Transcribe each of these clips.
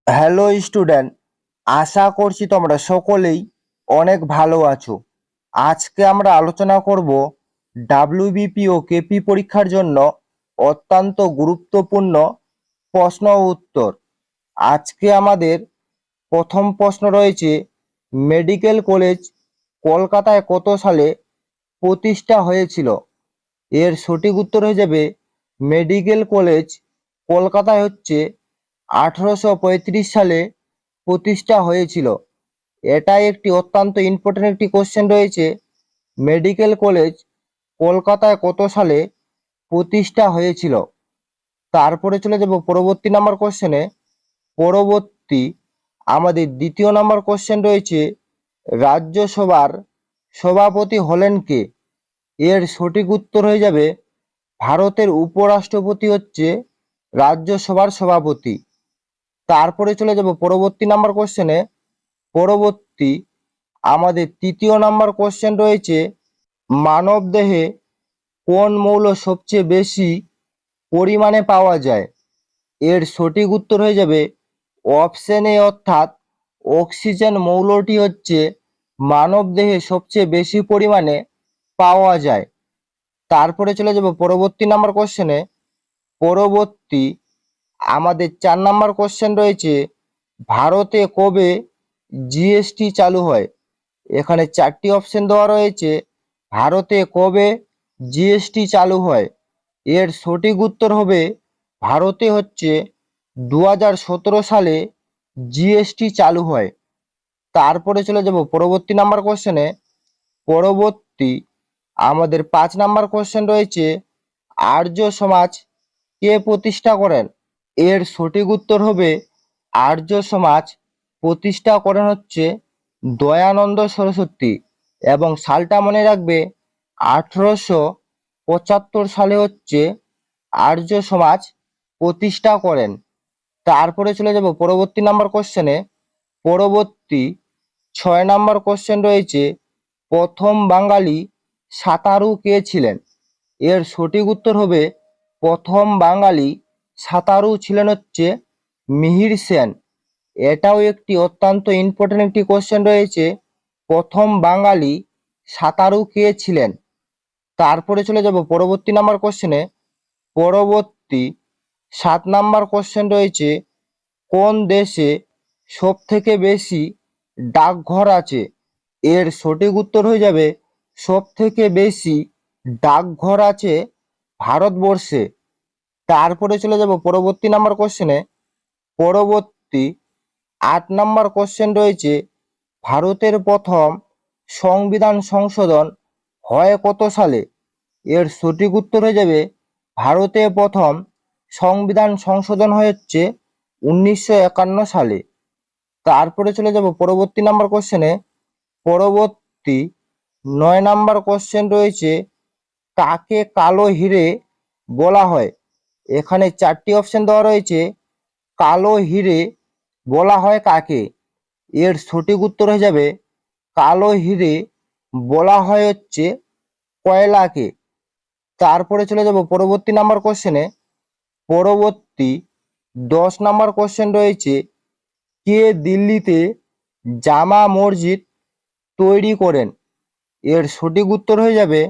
Hello student, আশা করছি তোমরা সকলেই অনেক ভালো আছো। আজকে আমরা আলোচনা করব ডাব্লিউবিপি ও কেপি পরীক্ষার জন্য অত্যন্ত গুরুত্বপূর্ণ প্রশ্ন ও উত্তর। আজকে আমাদের প্রথম প্রশ্ন রয়েছে, মেডিকেল কলেজ কলকাতায় কত সালে প্রতিষ্ঠা হয়েছিল? এর সঠিক উত্তর হয়ে যাবে মেডিকেল কলেজ কলকাতায় 1835 সালে প্রতিষ্ঠা হয়েছিল। এটাই একটি অত্যন্ত ইম্পর্টেন্ট একটি কোশ্চেন রয়েছে, মেডিকেল কলেজ কলকাতায় কত সালে প্রতিষ্ঠা হয়েছিল। তারপরে চলে যাব পরবর্তী নাম্বার কোশ্চেনে। পরবর্তী আমাদের দ্বিতীয় নাম্বার কোশ্চেন রয়েছে, রাজ্যসভার সভাপতি হলেন কে? এর সঠিক উত্তর হয়ে যাবে ভারতের উপরাষ্ট্রপতি রাজ্যসভার সভাপতি। তারপরে চলে যাব পরবর্তী নাম্বার কোশ্চেনে। পরবর্তী আমাদের তৃতীয় নাম্বার কোশ্চেন রয়েছে, মানব দেহে কোন মৌল সবচেয়ে বেশি পরিমাণে পাওয়া যায়? এর সঠিক উত্তর হয়ে যাবে অপশন এ, অর্থাৎ অক্সিজেন মৌলটি মানব দেহে সবচেয়ে বেশি পরিমাণে পাওয়া যায়। তারপরে চলে যাব পরবর্তী নাম্বার কোশ্চেনে। পরবর্তী আমাদের 4 নাম্বার কোশ্চেন রয়েছে, ভারতে কবে জিএসটি চালু হয়? এখানে 4টি অপশন দেওয়া রয়েছে, ভারতে কবে জিএসটি চালু হয়? এর সঠিক উত্তর হবে ভারতে 2017 সালে জিএসটি চালু হয়। তারপরে চলে যাব পরবর্তী নাম্বার কোশ্চেনে। পরবর্তী আমাদের 5 নাম্বার কোশ্চেন রয়েছে, আর্য সমাজ কে প্রতিষ্ঠা করেন? এর সঠিক উত্তর হবে আর্য সমাজ প্রতিষ্ঠা করেন দয়ানন্দ সরস্বতী, এবং সালটা মনে রাখবে 1875 সালে আর্য সমাজ প্রতিষ্ঠা করেন। তারপরে চলে যাব পরবর্তী নাম্বার কোশ্চেনে। পরবর্তী 6 নাম্বার কোশ্চেন রয়েছে, প্রথম বাঙালি সাঁতারু কে ছিলেন? এর সঠিক উত্তর হবে প্রথম বাঙালি সাঁতারু ছিলেন মিহির সেন। এটাও একটি অত্যন্ত ইম্পর্টেন্ট একটি কোশ্চেন রয়েছে, প্রথম বাঙালি সাঁতারু কে ছিলেন। তারপরে চলে যাব পরবর্তী নাম্বার কোশ্চেনে। পরবর্তী 7 নাম্বার কোশ্চেন রয়েছে, কোন দেশে সব থেকে বেশি ডাকঘর আছে? এর সঠিক উত্তর হয়ে যাবে সব থেকে বেশি ডাকঘর আছে ভারতবর্ষে। তারপরে চলে যাব পরবর্তী নাম্বার কোশ্চেনে। পরবর্তী 8 নাম্বার কোশ্চেন রয়েছে, ভারতের প্রথম সংবিধান সংশোধন হয় কত সালে? এর সঠিক উত্তর হয়ে যাবে ভারতে প্রথম সংবিধান সংশোধন হয় 1951 সালে। তারপরে চলে যাব পরবর্তী নাম্বার কোশ্চেনে। পরবর্তী 9 নাম্বার কোশ্চেন রয়েছে, কাকে কালো হিরে বলা হয়? এখানে 4টি অপশন দেওয়া রয়েছে, কালো হিরে বলা হয় কাকে? এর সঠিক উত্তর হয়ে যাবে কালো হিরে বলা হয় কয়লাকে। তারপরে চলে যাব পরবর্তী নাম্বার কোশ্চেনে। পরবর্তী 10 নাম্বার কোশ্চেন রয়েছে, কে দিল্লিতে জামা মসজিদ তৈরি করেন? এর সঠিক উত্তর হয়ে যাবে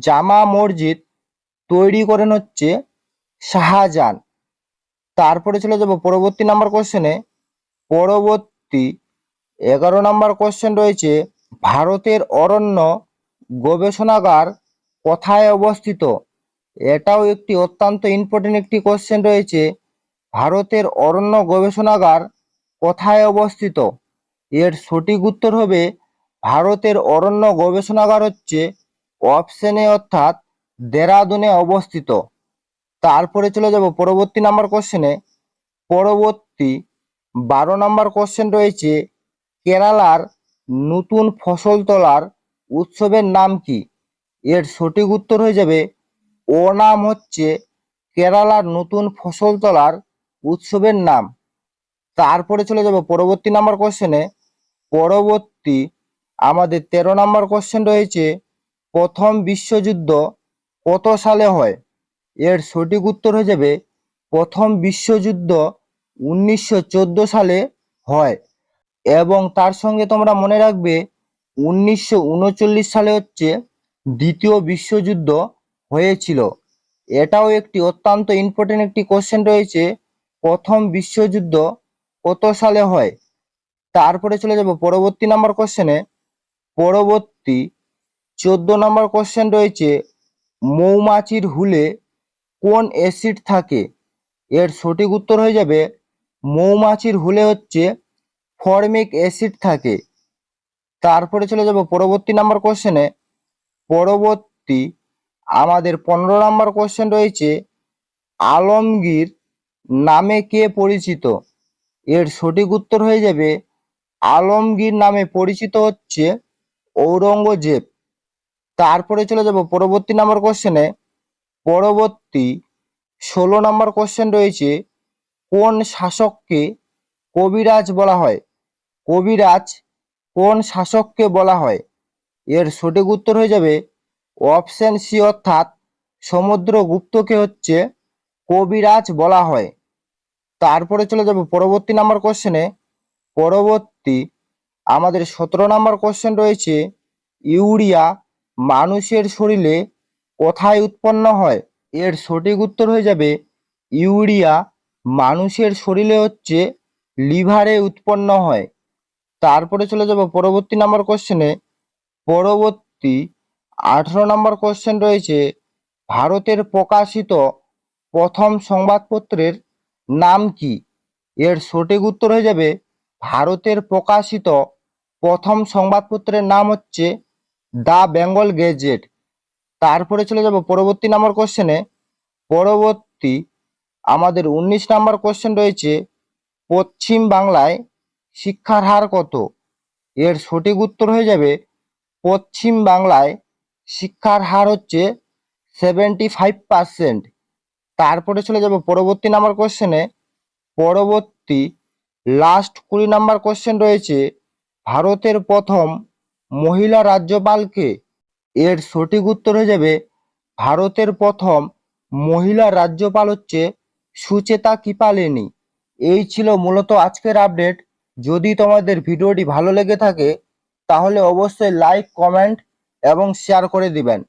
জামা মসজিদ তৈরি করেন শাহজাহান। তারপরে চলে যাব পরবর্তী নাম্বার কোশ্চেনে। পরবর্তী 11 নাম্বার কোশ্চেন রয়েছে, ভারতের অরণ্য গবেষণাগার কোথায় অবস্থিত? এটাও একটি অত্যন্ত ইম্পর্টেন্ট একটি কোশ্চেন রয়েছে, ভারতের অরণ্য গবেষণাগার কোথায় অবস্থিত? এর সঠিক উত্তর হবে ভারতের অরণ্য গবেষণাগার অপশন এ, অর্থাৎ দেরাদুনে অবস্থিত। তারপরে চলে যাব পরবর্তী নাম্বার কোশ্চেনে। পরবর্তী 12 নাম্বার কোশ্চেন রয়েছে, কেরালার নতুন ফসল তোলার উৎসবের নাম কি? এর সঠিক উত্তর হয়ে যাবে ওনাম কেরালার নতুন ফসল তোলার উৎসবের নাম। তারপরে চলে যাব পরবর্তী নাম্বার কোশ্চেনে। পরবর্তী আমাদের 13 নাম্বার কোশ্চেন রয়েছে, প্রথম বিশ্বযুদ্ধ কত সালে হয়? এর সঠিক উত্তর হয়ে যাবে প্রথম বিশ্বযুদ্ধ 1914 সালে হয়। এবং তার সঙ্গে তোমরা মনে রাখবে 1939 সালে হচ্ছে দ্বিতীয় বিশ্বযুদ্ধ হয়েছিল। এটাও একটি অত্যন্ত ইম্পর্টেন্ট একটি কোশ্চেন রয়েছে, প্রথম বিশ্বযুদ্ধ কত সালে হয়। তারপরে চলে যাব পরবর্তী নাম্বার কোশ্চেনে। পরবর্তী 14 নম্বর কোশ্চেন রয়েছে, মৌমাছির হুলে কোন অ্যাসিড থাকে? এর সঠিক উত্তর হয়ে যাবে মৌমাছির হুলে হচ্ছে ফরমিক অ্যাসিড থাকে। তারপরে চলে যাব পরবর্তী নাম্বার কোশ্চেনে। পরবর্তী আমাদের 15 নম্বর কোশ্চেন রয়েছে, আলমগীর নামে কে পরিচিত? এর সঠিক উত্তর হয়ে যাবে আলমগীর নামে পরিচিত হচ্ছে ঔরঙ্গজেব। তারপরে চলে যাব পরবর্তী নাম্বার কোশ্চেনে। পরবর্তী 16 নম্বর কোশ্চেন রয়েছে, কোন শাসককে কবিরাজ বলা হয়? কবিরাজ কোন শাসককে বলা হয়? এর সঠিক উত্তর হয়ে যাবে অপশন সি অর্থাৎ সমুদ্রগুপ্তকে হচ্ছে কবিরাজ বলা হয়। তারপরে চলে যাব পরবর্তী নাম্বার কোশ্চেনে। পরবর্তী আমাদের 17 নম্বর কোশ্চেন রয়েছে, ইউরিয়া মানুষের শরীরে কোথায় উৎপন্ন হয়? এর সঠিক উত্তর হয়ে যাবে ইউরিয়া মানুষের শরীরে হচ্ছে লিভারে উৎপন্ন হয়। তারপরে চলে যাব পরবর্তী নাম্বার কোশ্চেনে। পরবর্তী 18 নম্বর কোশ্চেন রয়েছে, ভারতের প্রকাশিত প্রথম সংবাদপত্রের নাম কি? এর সঠিক উত্তর হয়ে যাবে ভারতের প্রকাশিত প্রথম সংবাদপত্রের নাম হচ্ছে দ্য বেঙ্গল গেজেট। তারপরে চলে যাব পরবর্তী নাম্বার কোশ্চেনে। পরবর্তী আমাদের 19 নাম্বার কোশ্চেন রয়েছে, পশ্চিম বাংলায় শিক্ষার হার কত? এর সঠিক উত্তর হয়ে যাবে পশ্চিম বাংলায় শিক্ষার হার হচ্ছে 75%। তারপরে চলে যাব পরবর্তী নাম্বার কোশ্চেনে। পরবর্তী লাস্ট 20 নাম্বার কোশ্চেন রয়েছে, ভারতের প্রথম মহিলা রাজ্যপালকে? এর সঠিক উত্তর হয়ে যাবে ভারতের প্রথম মহিলা রাজ্যপাল হচ্ছে সুচেতা কৃপালিনী। এই ছিল মূলত আজকের আপডেট। যদি তোমাদের ভিডিওটি ভালো লেগে থাকে তাহলে অবশ্যই লাইক, কমেন্ট এবং শেয়ার করে দিবেন।